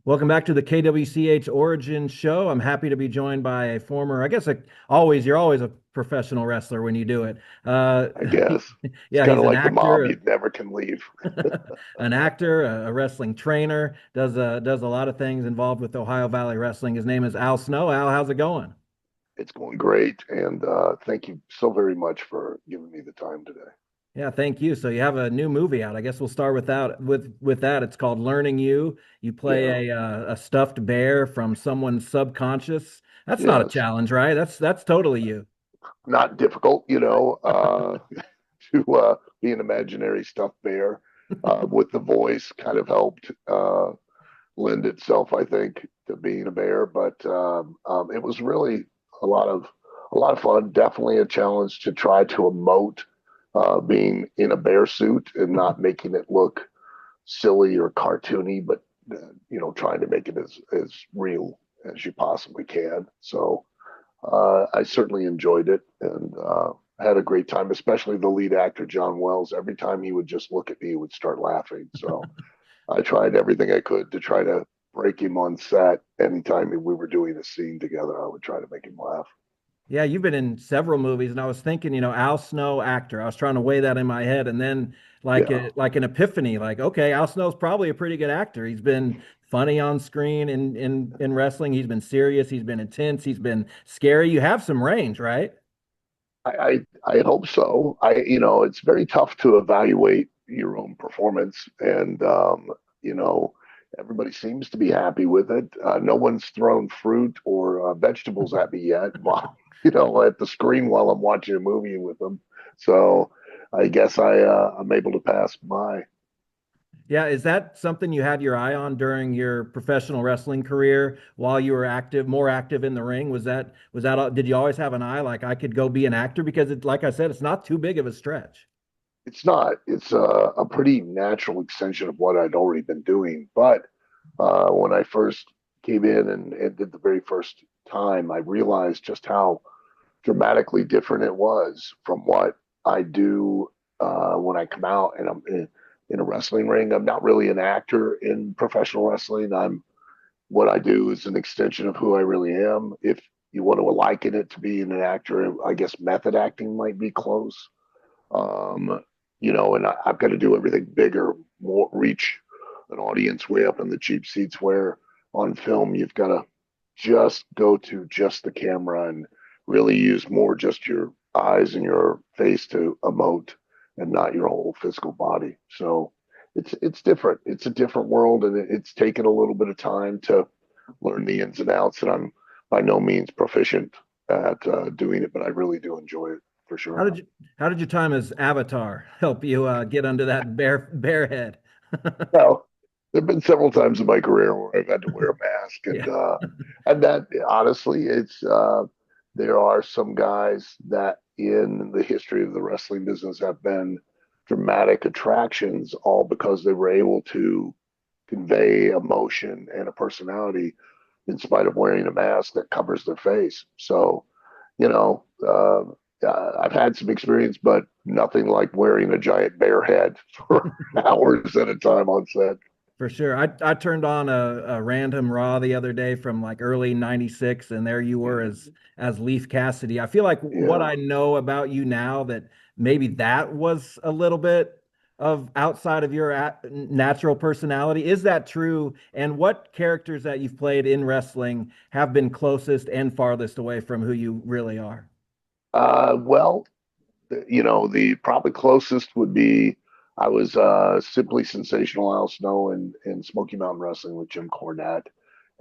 Welcome back to the KWCH Origin Show. I'm happy to be joined by a former, I guess, you're always a professional wrestler when you do it. Uh, I guess. It's yeah, kind he's of an like the mob, actor, you never can leave. an actor, a wrestling trainer, does a lot of things involved with Ohio Valley Wrestling. His name is Al Snow. Al, how's it going? It's going great, and thank you so very much for giving me the time today. Yeah, thank you. So you have a new movie out. I guess we'll start with that. It's called Learning You. You Yeah, play a stuffed bear from someone's subconscious. That's not a yes, challenge, right? That's totally you. not difficult, to be an imaginary stuffed bear with the voice kind of helped lend itself, I think, to being a bear. But it was really a lot of a lot of fun. Definitely a challenge to try to emote being in a bear suit and not making it look silly or cartoony, but trying to make it as real as you possibly can. So I certainly enjoyed it and had a great time, especially the lead actor John Wells. Every time he would just look at me, he would start laughing. So I tried everything I could to try to break him on set. Anytime we were doing a scene together, I would try to make him laugh. Yeah, you've been in several movies, and I was thinking, Al Snow, actor. I was trying to weigh that in my head, and then Yeah. like an epiphany, like, okay, Al Snow's probably a pretty good actor. He's been funny on screen in wrestling. He's been serious. He's been intense. He's been scary. You have some range, right? I hope so. It's very tough to evaluate your own performance, and you know, everybody seems to be happy with it. No one's thrown fruit or vegetables at me yet, while at the screen while I'm watching a movie with them. So I guess I'm able to pass by. Yeah, is that something you had your eye on during your professional wrestling career while you were more active in the ring? Did you always have an eye like I could go be an actor? Because like I said, it's not too big of a stretch. It's not. It's a pretty natural extension of what I'd already been doing. But when I first came in and did the very first time, I realized just how dramatically different it was from what I do when I come out and I'm in a wrestling ring. I'm not really an actor in professional wrestling. I'm what I do is an extension of who I really am. If you want to liken it to being an actor, I guess method acting might be close. Um, and I've got to do everything bigger, more reach an audience way up in the cheap seats. Where on film you've got to just go to just the camera and really use more just your eyes and your face to emote and not your whole physical body. So it's different. It's a different world, and it's taken a little bit of time to learn the ins and outs. And I'm by no means proficient at doing it, but I really do enjoy it for How sure. did you how did your time as Avatar help you get under that bear head? Well, there have been several times in my career where I've had to wear a mask, Yeah. and that honestly, it's there are some guys that in the history of the wrestling business have been dramatic attractions, all because they were able to convey emotion and a personality in spite of wearing a mask that covers their face. So, I've had some experience, but nothing like wearing a giant bear head for hours at a time on set. For sure. I turned on a random Raw the other day from like early '96, and there you were Yeah, as Leaf Cassidy. I feel like what yeah. I know about you now that maybe that was a little bit of outside of your natural personality. Is that true? And what characters that you've played in wrestling have been closest and farthest away from who you really are? Well, the probably closest would be I was simply sensational Al Snow in Smoky Mountain Wrestling with Jim Cornette,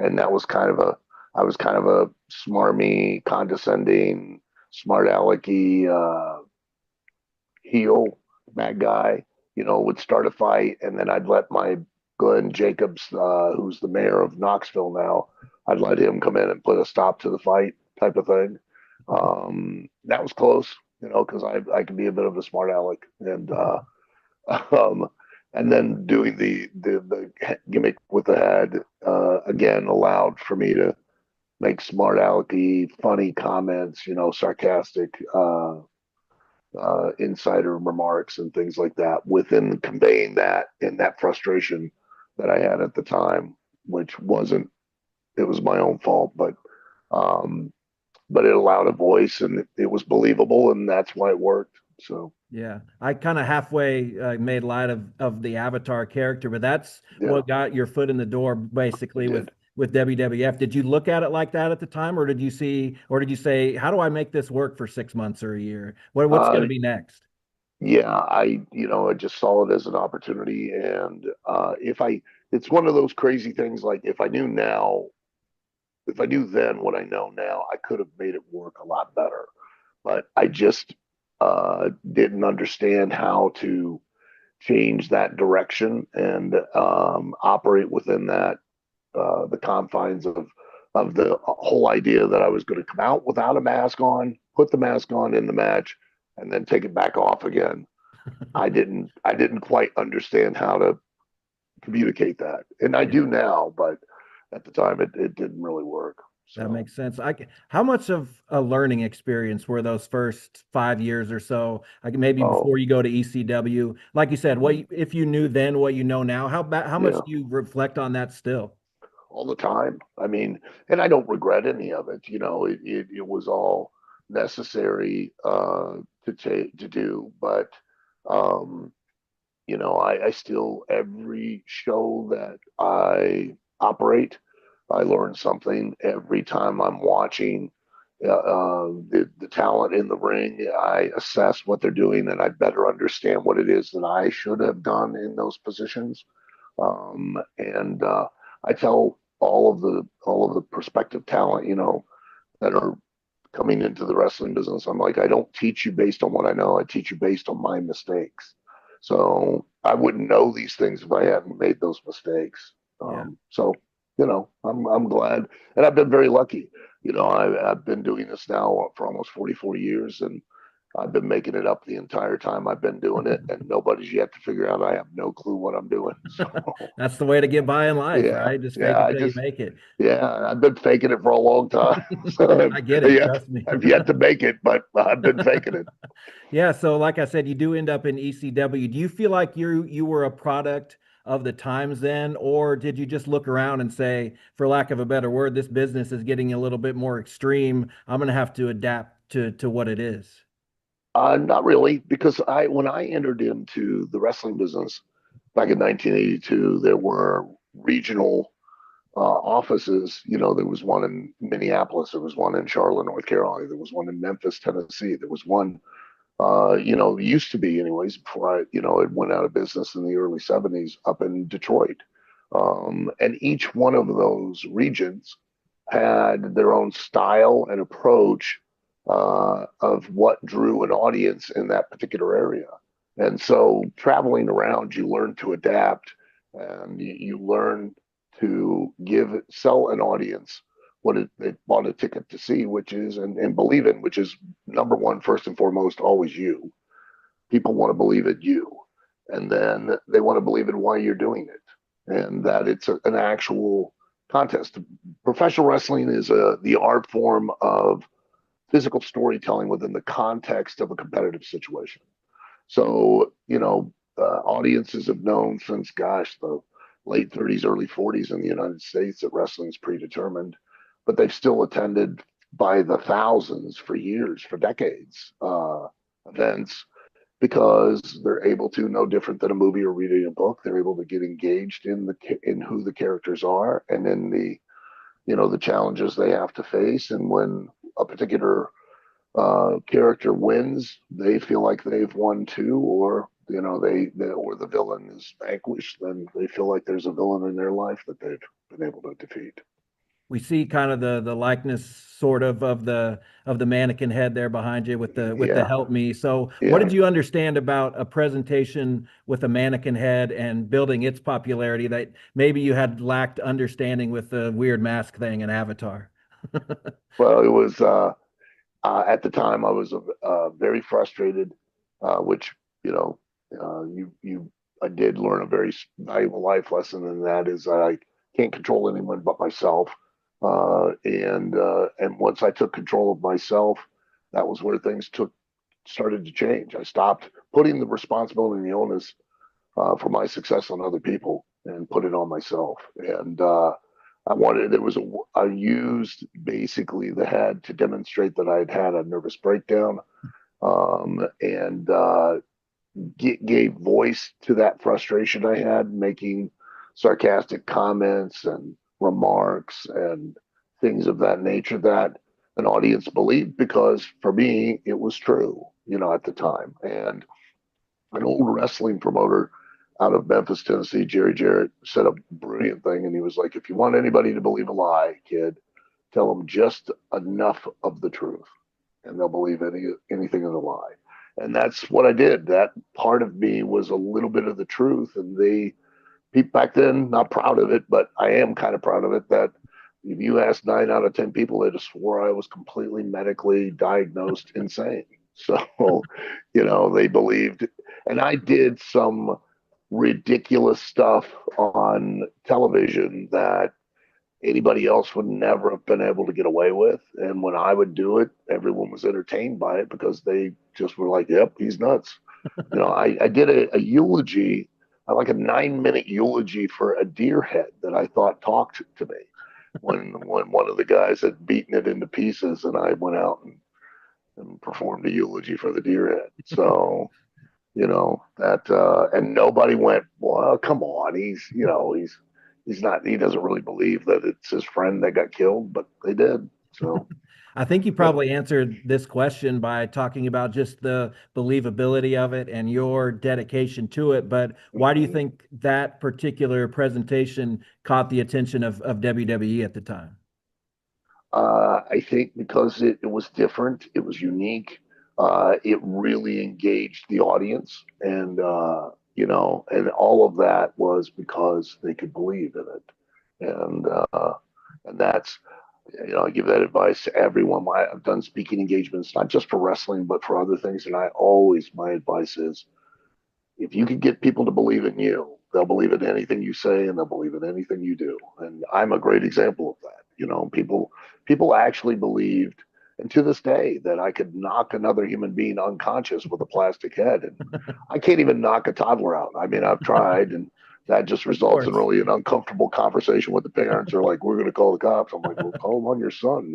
and that was kind of a I was kind of a smarmy, condescending, smart alecky heel bad guy. Would start a fight, and then I'd let my Glenn Jacobs, who's the mayor of Knoxville now, I'd let him come in and put a stop to the fight, type of thing. That was close, because I can be a bit of a smart aleck, um, and then doing the gimmick with the head again allowed for me to make smart alecky, funny comments, sarcastic insider remarks and things like that within conveying that and that frustration that I had at the time. which wasn't, it was my own fault, um, but it allowed a voice and it was believable, and that's why it worked. So Yeah, I kind of halfway made light of the Avatar character, but that's yeah, what got your foot in the door, I basically, did. with WWF. Did you look at it like that at the time, or did you see, or did you say, how do I make this work for 6 months or a year? What's going Uh, to be next? yeah, I just saw it as an opportunity, and if I, it's one of those crazy things. Like if I knew now, if I knew then what I know now, I could have made it work a lot better. But I just didn't understand how to change that direction and operate within that the confines of the whole idea that I was going to come out without a mask on, put the mask on in the match, and then take it back off again. I didn't quite understand how to communicate that, and I Yeah. do now, but at the time it didn't really work. That So makes sense. How much of a learning experience were those first 5 years or so? Like maybe oh before you go to ECW, like you said, if you knew then what you know now, how much yeah, do you reflect on that still? all the time. I mean, and I don't regret any of it. It was all necessary to do, but um, I still, every show that I operate, I learn something every time I'm watching the talent in the ring. I assess what they're doing, and I better understand what it is that I should have done in those positions. And I tell all of the prospective talent, that are coming into the wrestling business, I'm like, I don't teach you based on what I know. I teach you based on my mistakes. So I wouldn't know these things if I hadn't made those mistakes. Yeah. So I'm glad, and I've been very lucky. I've been doing this now for almost 44 years, and I've been making it up the entire time I've been doing it, and nobody's yet to figure out I have no clue what I'm doing. So That's the way to get by in life, yeah, right? Just fake yeah, it till you make it. I've been faking it for a long time. So I get I've it, yet, trust me. I've yet to make it, but I've been faking it. Yeah, so like I said, you do end up in ECW. Do you feel like you were a product of the times then, or did you just look around and say, for lack of a better word, this business is getting a little bit more extreme. I'm going to have to adapt to what it is. Not really, because when I entered into the wrestling business back in 1982, there were regional offices. There was one in Minneapolis, there was one in Charlotte, North Carolina, there was one in Memphis, Tennessee, there was one, used to be anyways before it went out of business in the early 70s up in Detroit. And each one of those regions had their own style and approach of what drew an audience in that particular area. And so traveling around, you learn to adapt, and you learn to sell an audience what they bought a ticket to see, which is, and believe in, which is number one, first and foremost, always you. People want to believe in you, and then they want to believe in why you're doing it, and that it's an actual contest. Professional wrestling is the art form of physical storytelling within the context of a competitive situation. So, audiences have known since, gosh, the late 30s, early 40s in the United States that wrestling is predetermined, but they've still attended by the thousands for years, for decades, events, because they're able to, no different than a movie or reading a book, they're able to get engaged in who the characters are and in the challenges they have to face. And when a particular character wins, they feel like they've won too, or or the villain is vanquished, then they feel like there's a villain in their life that they've been able to defeat. We see kind of the likeness sort of the mannequin head there behind you with the Yeah, help me. So what yeah. did you understand about a presentation with a mannequin head and building its popularity that maybe you had lacked understanding with the weird mask thing and Avatar? Well, it was at the time I was very frustrated, which you know you I did learn a very valuable life lesson, and that is that I can't control anyone but myself. And once I took control of myself, that was where things started to change. I stopped putting the responsibility and the onus for my success on other people, and put it on myself. And I wanted, I used basically the head to demonstrate that I had had a nervous breakdown, and gave voice to that frustration I had, making sarcastic comments and remarks and things of that nature that an audience believed, because for me, it was true, at the time. And an old wrestling promoter out of Memphis, Tennessee, Jerry Jarrett, said a brilliant thing. And he was like, if you want anybody to believe a lie, kid, tell them just enough of the truth and they'll believe anything in the lie. And that's what I did. That part of me was a little bit of the truth. And people back then, not proud of it, but I am kind of proud of it, that if you asked 9 out of 10 people, they'd have swore I was completely medically diagnosed insane. So, they believed. And I did some ridiculous stuff on television that anybody else would never have been able to get away with. And when I would do it, everyone was entertained by it because they just were like, yep, he's nuts. I did a eulogy, like a 9-minute eulogy for a deer head that I thought talked to me when one of the guys had beaten it into pieces, and I went out and performed a eulogy for the deer head. So, that, and nobody went, well, come on, he's not, he doesn't really believe that it's his friend that got killed, but they did. So, I think you yeah. probably answered this question by talking about just the believability of it and your dedication to it. But why do you Mhm. think that particular presentation caught the attention of WWE at the time? I think because it was different, it was unique. It really engaged the audience, and all of that was because they could believe in it, and that's, I give that advice to everyone. I've done speaking engagements, not just for wrestling, but for other things, and my advice is, if you can get people to believe in you, they'll believe in anything you say and they'll believe in anything you do. And I'm a great example of that. People actually believed, and to this day, that I could knock another human being unconscious with a plastic head. And I can't even knock a toddler out. I mean, I've tried, and that just Of results in course. really an uncomfortable conversation with the parents. They're like, "We're going to call the cops." I'm like, "Well, call them on your son."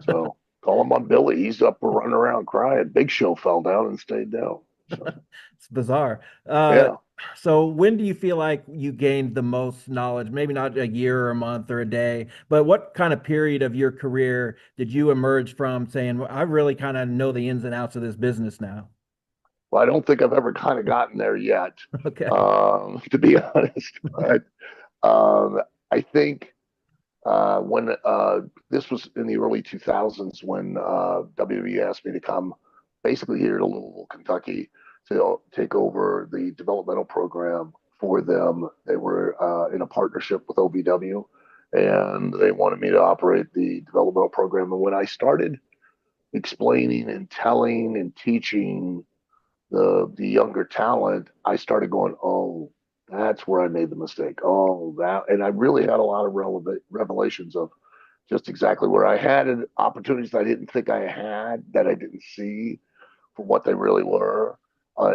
So call him on Billy. He's up running around crying. Big Show fell down and stayed down. So It's bizarre. Uh, yeah. so when do you feel like you gained the most knowledge? Maybe not a year or a month or a day, but what kind of period of your career did you emerge from saying, well, I really kind of know the ins and outs of this business now? Well, I don't think I've ever kind of gotten there yet, Okay. to be honest. But I think when this was in the early 2000s, when WWE asked me to come basically here to Louisville, Kentucky, to take over the developmental program for them. They were in a partnership with OVW, and they wanted me to operate the developmental program. And when I started explaining and telling and teaching the younger talent, I started going, oh, that's where I made the mistake. Oh, that, and I really had a lot of revelations of just exactly where I had opportunities that I didn't think I had, that I didn't see for what they really were,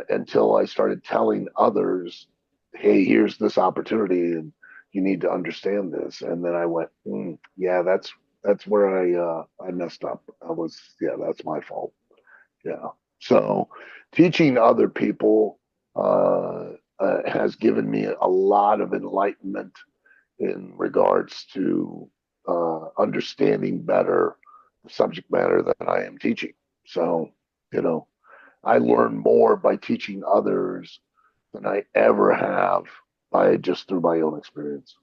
until I started telling others, hey, here's this opportunity, and you need to understand this. And then I went, yeah, that's where I messed up. Yeah, that's my fault. Yeah. So teaching other people has given me a lot of enlightenment in regards to understanding better the subject matter that I am teaching. So, you know, I learn more by teaching others than I ever have by just through my own experience.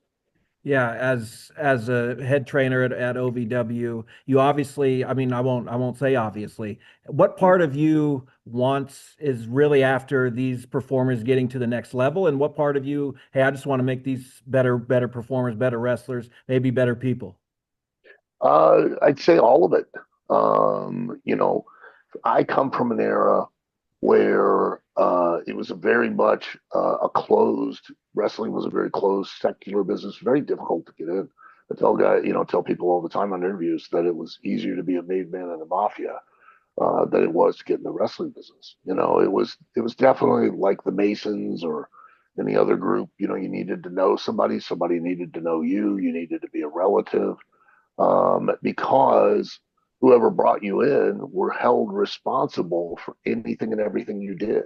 Yeah, as a head trainer at OVW, you obviously, I mean, I won't say obviously. What part of you wants is really after these performers getting to the next level, and what part of you, hey, I just want to make these better performers, better wrestlers, maybe better people. I'd say all of it. I come from an era where it was a very much a closed, wrestling was a very closed secular business, very difficult to get in. Tell people all the time on interviews that it was easier to be a made man in the mafia than it was to get in the wrestling business. It was definitely like the Masons or In the other group, you needed to know somebody, somebody needed to know you, you needed to be a relative, because whoever brought you in were held responsible for anything and everything you did.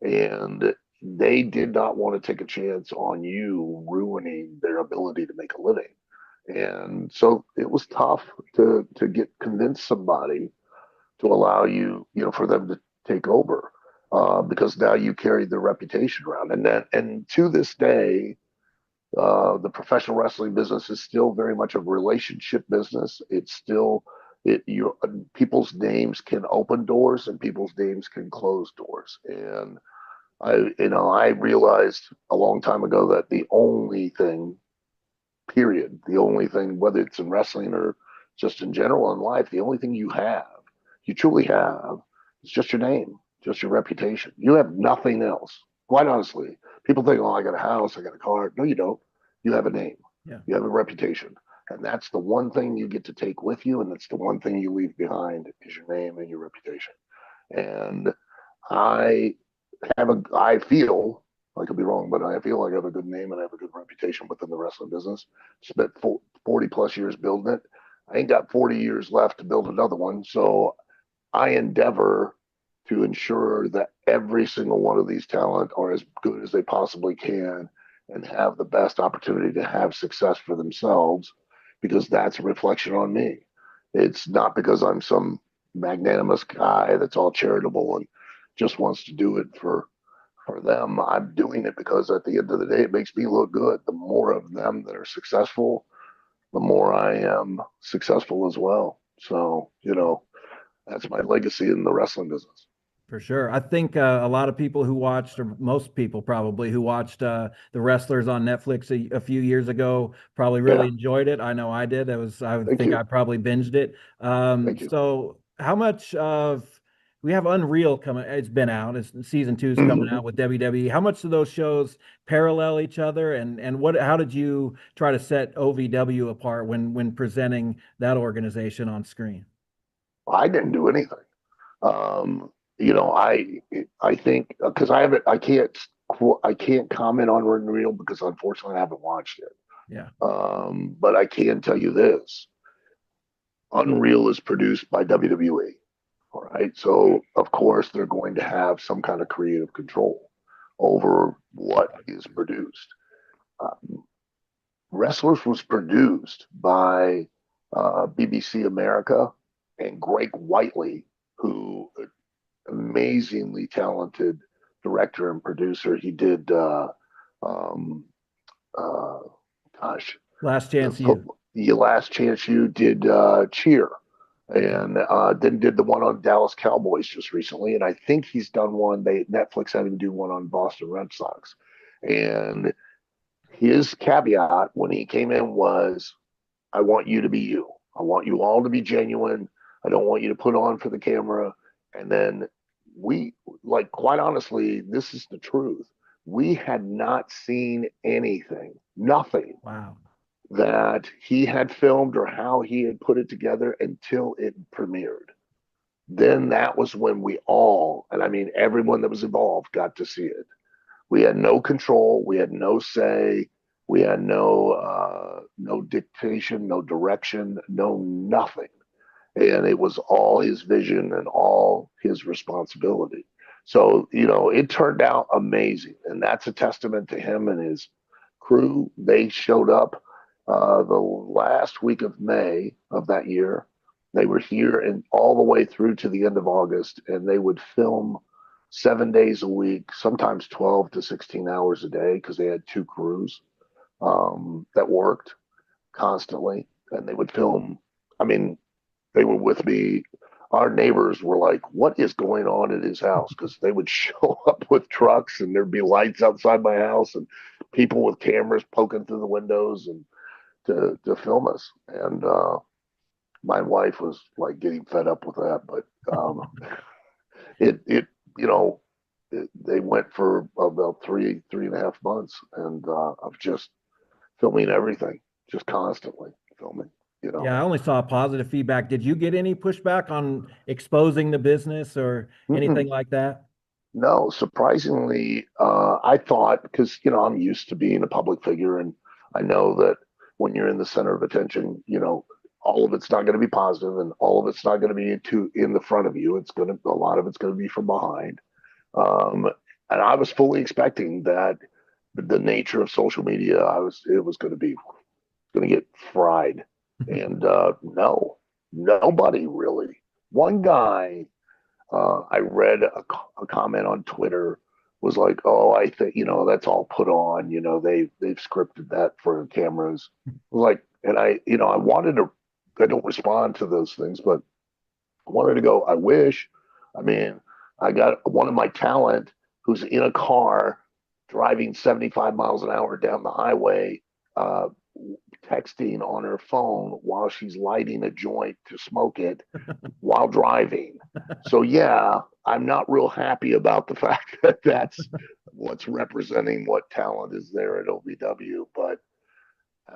And they did not want to take a chance on you ruining their ability to make a living. And so it was tough to get convince somebody to allow you, for them to take over, because now you carried their reputation around. And to this day, the professional wrestling business is still very much a relationship business. It's still people's names can open doors and people's names can close doors. And I realized a long time ago that the only thing, period, the only thing, whether it's in wrestling or just in general in life, the only thing you truly have, is just your name, just your reputation. You have nothing else. Quite honestly, people think, oh, I got a house, I got a car. No, you don't. You have a name, Yeah. you have a reputation. And that's the one thing you get to take with you. And that's the one thing you leave behind is your name and your reputation. And I I feel, I could be wrong, but I feel like I have a good name and I have a good reputation within the wrestling business. Spent 40 plus years building it. I ain't got 40 years left to build another one. So I endeavor to ensure that every single one of these talent are as good as they possibly can and have the best opportunity to have success for themselves, because that's a reflection on me. It's not because I'm some magnanimous guy that's all charitable and just wants to do it for them. I'm doing it because at the end of the day, it makes me look good. The more of them that are successful, the more I am successful as well. So, that's my legacy in the wrestling business. For sure. I think a lot of people who watched, or most people probably who watched The Wrestlers on Netflix a few years ago, probably really Yeah. enjoyed it. I know I did. I would Thank think I you. probably binged it. Thank you. So how much of we have Unreal coming? It's been out. It's season two is coming Mhm. out with WWE. How much do those shows parallel each other? And what? How did you try to set OVW apart when presenting that organization on screen? I didn't do anything. Um, I think because I can't comment on Unreal because unfortunately I haven't watched it. Yeah. But I can tell you this: Unreal is produced by WWE. All right, so of course they're going to have some kind of creative control over what is produced. Um, Wrestlers was produced by BBC America and Greg Whiteley, who amazingly talented director and producer. He did, um, uh, gosh, Last the Chance You. Last Chance You did Cheer, Okay. and then did the one on Dallas Cowboys just recently. And I think he's done one. Netflix had him do one on Boston Red Sox, and his caveat when he came in was, I want you to be you. I want you all to be genuine. I don't want you to put on for the camera. And then we, like, quite honestly, this is the truth. We had not seen anything, nothing Wow. that he had filmed or how he had put it together until it premiered. Then that was when we all, and I mean everyone that was involved, got to see it. We had no control. We had no say. We had no dictation, no direction, no nothing. And it was all his vision and all his responsibility. So, it turned out amazing. And that's a testament to him and his crew. They showed up the last week of May of that year. They were here and all the way through to the end of August, and they would film 7 days a week, sometimes 12 to 16 hours a day, because they had two crews that worked constantly. And they would film. I mean, they were with me. Our neighbors were like, "What is going on at his house?" Because they would show up with trucks, and there'd be lights outside my house, and people with cameras poking through the windows and to film us. And my wife was like getting fed up with that, but it you know they went for about 3.5 months, and of just filming everything, just constantly filming. You Yeah, I know, only saw positive feedback. Did you get any pushback on exposing the business or anything Mm-mm. like that? No, surprisingly, I thought, because I'm used to being a public figure, and I know that when you're in the center of attention, all of it's not going to be positive, and all of it's not going to be in the front of you. A lot of it's going to be from behind. Um, and I was fully expecting that the nature of social media, it was going to get fried, and no, nobody really. One guy I read a comment on Twitter was like, "Oh, I think that's all put on. They've scripted that for cameras." Like, and I wanted to. I don't respond to those things, but I wanted to go. I wish. I mean, I got one of my talent who's in a car driving 75 miles an hour down the highway, uh, texting on her phone while she's lighting a joint to smoke it while driving. So yeah, I'm not real happy about the fact that that's what's representing what talent is there at OVW, but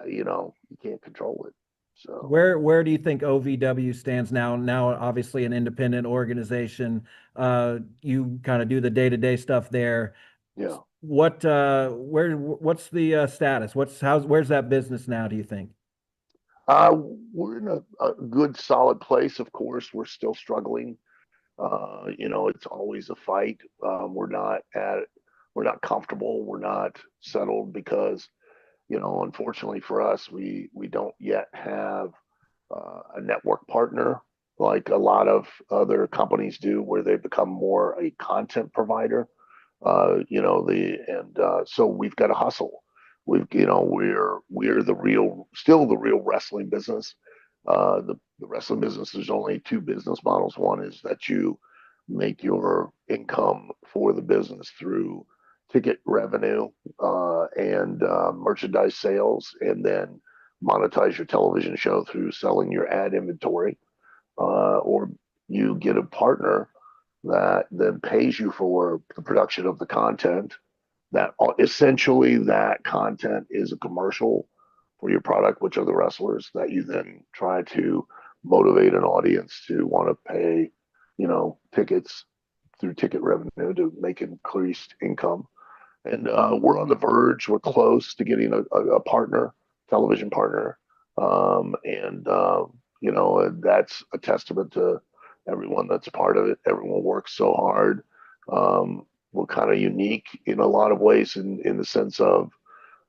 you can't control it. So Where do you think OVW stands now? Now, obviously, an independent organization. You kind of do the day-to-day stuff there. yeah, What's the status? Where's that business now, do you think? uh, we're in a good solid place. Of course, we're still struggling. It's always a fight. We're not comfortable. We're not settled because unfortunately for us, we don't yet have a network partner like a lot of other companies do, where they become more a content provider. So we've got to hustle. We're still the real wrestling business. The wrestling business, there's only two business models. One is that you make your income for the business through ticket revenue and merchandise sales, and then monetize your television show through selling your ad inventory, or you get a partner that then pays you for the production of the content. That essentially that content is a commercial for your product, which are the wrestlers that you then try to motivate an audience to want to pay, tickets through ticket revenue to make increased income. And we're on the verge. We're close to getting a partner, television partner, and that's a testament to everyone that's a part of it. Everyone works so hard. We're kind of unique in a lot of ways, in the sense of,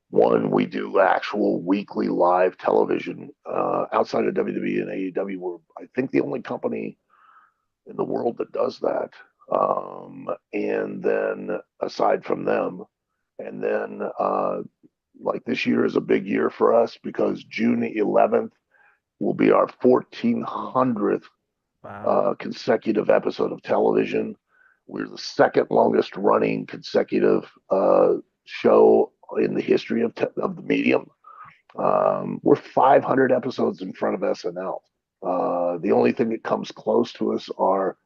one, we do actual weekly live television outside of WWE and AEW. We're, I think, the only company in the world that does that. And then aside from them, and then like this year is a big year for us because June 11th will be our 1400th Wow. consecutive episode of television. We're the second longest running consecutive show in the history of the medium. We're 500 episodes in front of SNL. The only thing that comes close to us are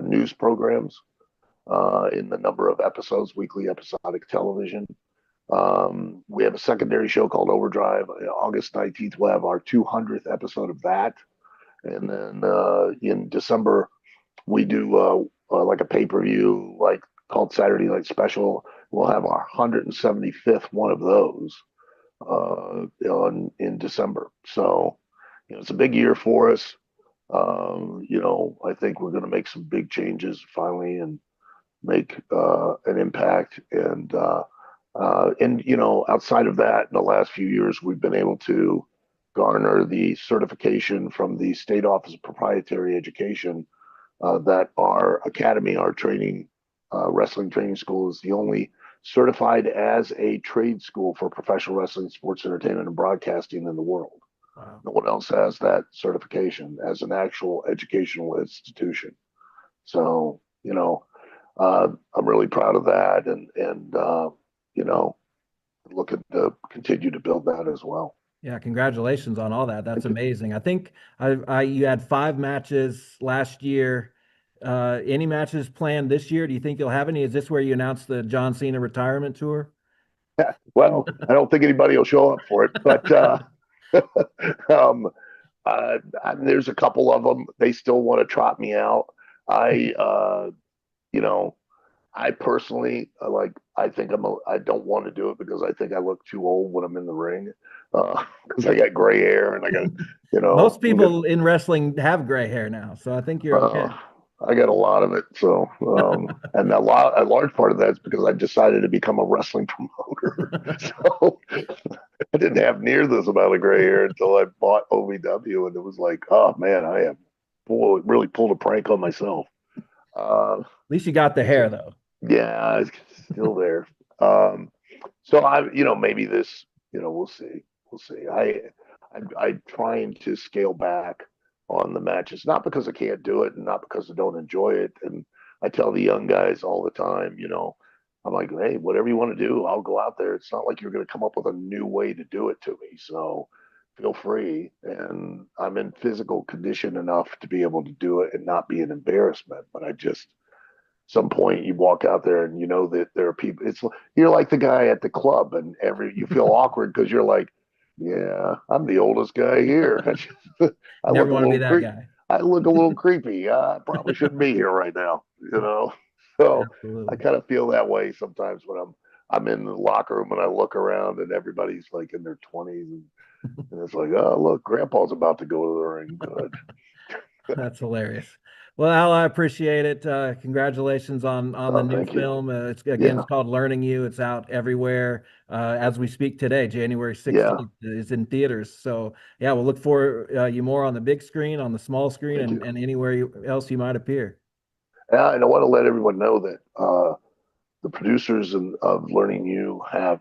news programs in the number of episodes, weekly episodic television. We have a secondary show called Overdrive. August 19th, we'll have our 200th episode of that. And then in December, we do like a pay per view, like called Saturday Night Special. We'll have our 175th one of those in December. So, it's a big year for us. I think we're going to make some big changes finally and make an impact. And outside of that, in the last few years, we've been able to garner the certification from the State Office of Proprietary Education that our academy, our training, wrestling training school, is the only certified as a trade school for professional wrestling, sports entertainment, and broadcasting in the world. Wow. No one else has that certification as an actual educational institution. So, I'm really proud of that, and you know, looking to continue to build that as well. Yeah, congratulations on all that. That's Thank you. amazing. I think you had 5 matches last year. Any matches planned this year? Do you think you'll have any? Is this where you announced the John Cena retirement tour? Well, I don't think anybody will show up for it, but um, there's a couple of them. They still want to trot me out. I, you know, I personally I think I don't want to do it because I think I look too old when I'm in the ring. Because I got gray hair and I got, Most I got, people in wrestling have gray hair now, so I think you're okay. uh, I got a lot of it. So, and a large part of that is because I decided to become a wrestling promoter. So I didn't have near this amount of gray hair until I bought OVW, and it was like, oh man, I have really pulled a prank on myself. Uh, At least you got the hair so though. yeah, it's still there. Um, so maybe this, we'll see, we'll see. I'm trying to scale back on the matches, not because I can't do it, and not because I don't enjoy it. And I tell the young guys all the time, I'm like, hey, whatever you want to do, I'll go out there. It's not like you're going to come up with a new way to do it to me. So feel free. And I'm in physical condition enough to be able to do it and not be an embarrassment. But I just some point you walk out there and you know that there are people. You're like the guy at the club, and you feel awkward because you're like, yeah, I'm the oldest guy here. I Never look a want to be little that creep. guy. I look a little creepy. I probably shouldn't be here right now. So I Absolutely. kind of feel that way sometimes when I'm in the locker room and I look around and everybody's like in their 20s and it's like, oh look, Grandpa's about to go to the ring. Good. That's hilarious. Well, Al, I appreciate it. Congratulations on the Oh, new thank you. film. It's Yeah, called Learning You. It's out everywhere as we speak today. January yeah. 16th is in theaters. So yeah, we'll look for you more on the big screen, on the small screen, Thank you. and anywhere else you might appear. And I want to let everyone know that the producers of Learning You have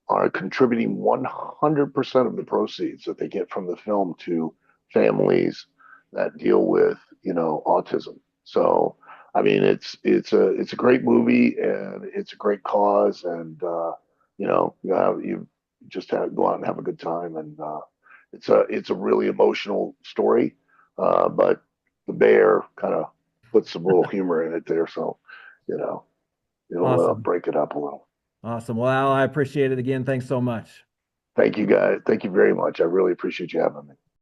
are contributing 100% of the proceeds that they get from the film to families that deal with autism. So I mean it's a great movie and it's a great cause and you just have to go out and have a good time and it's a really emotional story, but the bear kind of puts some little humor in it there, so you know it'll Awesome. break it up a little. Awesome. Well, Al, I appreciate it again. Thanks so much. Thank you guys. Thank you very much. I really appreciate you having me.